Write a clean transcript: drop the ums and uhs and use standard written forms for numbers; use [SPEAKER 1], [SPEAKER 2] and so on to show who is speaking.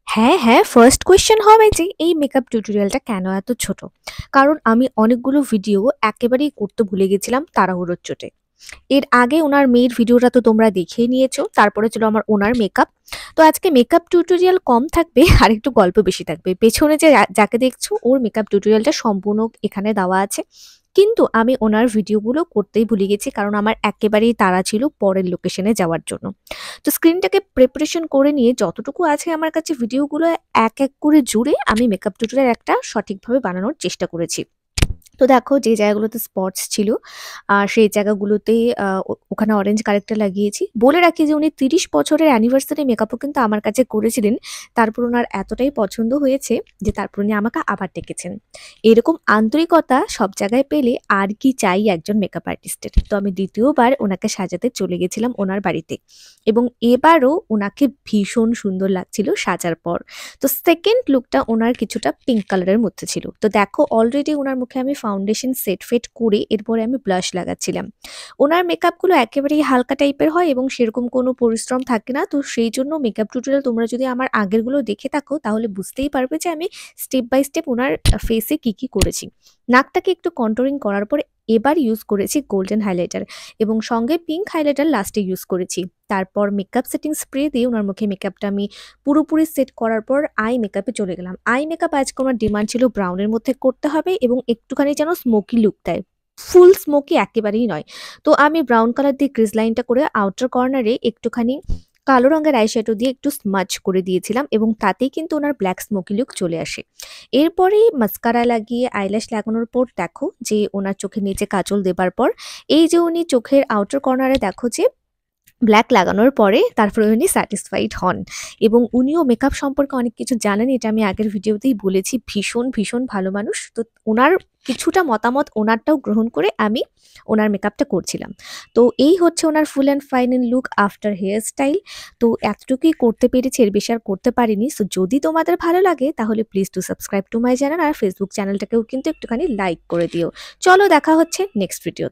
[SPEAKER 1] হ্যাঁ, হ্যাঁ, first question হবে যে এই মেকআপ টিউটোরিয়ালটা কেন এত ছোট? কারণ আমি অনেকগুলো ভিডিও একেবারেই করতে ভুলে গেছিলাম তাড়াহুড়োর চোটে। এর আগে উনার মেয়ের ভিডিওটা তো তোমরা দেখেই নিয়েছো। তারপরে ছিল আমার ওনার মেকআপ। তো আজকে মেকআপ টিউটোরিয়াল কম থাকবে আর একটু গল্প বেশি থাকবে। পেছনে যে যাকে দেখছো ওর মেকআপ টিউটোরিয়ালটা সম্পূর্ণ এখানে দেওয়া আছে। কিন্তু আমি ওনার ভিডিওগুলো করতেই ভুলে গেছি কারণ আমার একেবারেই তাড়া ছিল পরের লোকেশনে যাওয়ার জন্য। তো স্ক্রিনটাকে প্রিপারেশন করে নিয়ে যতটুকু আছে আমার কাছে ভিডিওগুলো এক এক করে জুড়ে আমি মেকআপ টিউটোরিয়াল একটা সঠিকভাবে বানানোর চেষ্টা করেছি। তো দেখো যে জায়গাগুলোতে স্পটস ছিল সেই জায়গাগুলোতে ওখানে অরেঞ্জ কালারটা লাগিয়েছি। বলে রাখি যে উনি ৩০ বছরের অ্যানিভার্সারি মেকআপও কিন্তু আমার কাছে করেছিলেন। তারপর উনার এতটাই পছন্দ হয়েছে যে তারপর উনি আমাকে আবার ডেকেছেন। এরকম আন্তরিকতা সব জায়গায় পেলে আর কি চাই একজন মেকআপ আর্টিস্টের। তো আমি ২য় বার উনাকে সাজাতে চলে গেছিলাম উনার বাড়িতে এবং এবারও উনাকে ভীষণ সুন্দর লাগছিল সাজার পর। তো সেকেন্ড লুকটা ওনার কিছুটা পিঙ্ক কালারের মধ্যে ছিল। তো দেখো অলরেডি ওনার মুখে আমি ফাউন্ডেশন সেট ফেট করে এরপরে আমি ব্লাশ লাগাচ্ছিলাম। ওনার মেকআপগুলো একেবারেই হালকা টাইপের হয় এবং সেরকম কোনো পরিশ্রম থাকে না। তো সেই জন্য মেকআপ টিউটোরিয়াল তোমরা যদি আমার আগেরগুলো দেখে থাকো তাহলে বুঝতেই পারবে যে আমি স্টেপ বাই স্টেপ ওনার ফেসে কি করেছি। নাকটাকে একটু কন্টুরিং করার পরে এবার ইউজ করেছি গোল্ডেন হাইলাইটার এবং সঙ্গে পিঙ্ক হাইলাইটার লাস্টে ইউজ করেছি। তারপর মেকআপ সেটিং স্প্রে দিয়ে ওনার মুখে মেকআপটা আমি পুরোপুরি সেট করার পর আই মেকআপে চলে গেলাম। আই মেকআপ আজকে আমার ডিমান্ড ছিল ব্রাউনের মধ্যে করতে হবে এবং একটুখানি যেন স্মোকি লুক দেয়। ফুল স্মোকি একেবারেই নয়। তো আমি ব্রাউন কালার দিয়ে ক্রিজ লাইনটা করে আউটার কর্নারে একটুখানি কালো রঙের আইশ্যাডো দিয়ে একটু স্মাচ করে দিয়েছিলাম এবং তাতেই কিন্তু ওনার ব্ল্যাক স্মোকি লুক চলে আসে। এরপরে মাস্কারা লাগিয়ে আইল্যাশ লাগানোর পর দেখো যে ওনার চোখের নিচে কাজল দেবার পর এই যে উনি চোখের আউটার কর্নারে দেখো যে ব্ল্যাক লাগানোর পরে তারপরে উনি স্যাটিসফাইড হন এবং উনিও মেকআপ সম্পর্কে অনেক কিছু জানেন। এটা আমি আগের ভিডিওতেই বলেছি। ভীষণ ভালো মানুষ। তো উনার কিছুটা মতামত ওনারটাও গ্রহণ করে আমি ওনার মেকআপটা করছিলাম। তো এই হচ্ছে ওনার full and final look after hair style. তো এতটুকুই করতে পেরেছি, এর বেশি আর করতে পারিনি। সো যদি তোমাদের ভালো লাগে তাহলে please do subscribe to my channel আর ফেসবুক চ্যানেলটাকেও কিন্তু একটুখানি লাইক করে দিও। চলো দেখা হচ্ছে নেক্সট ভিডিও।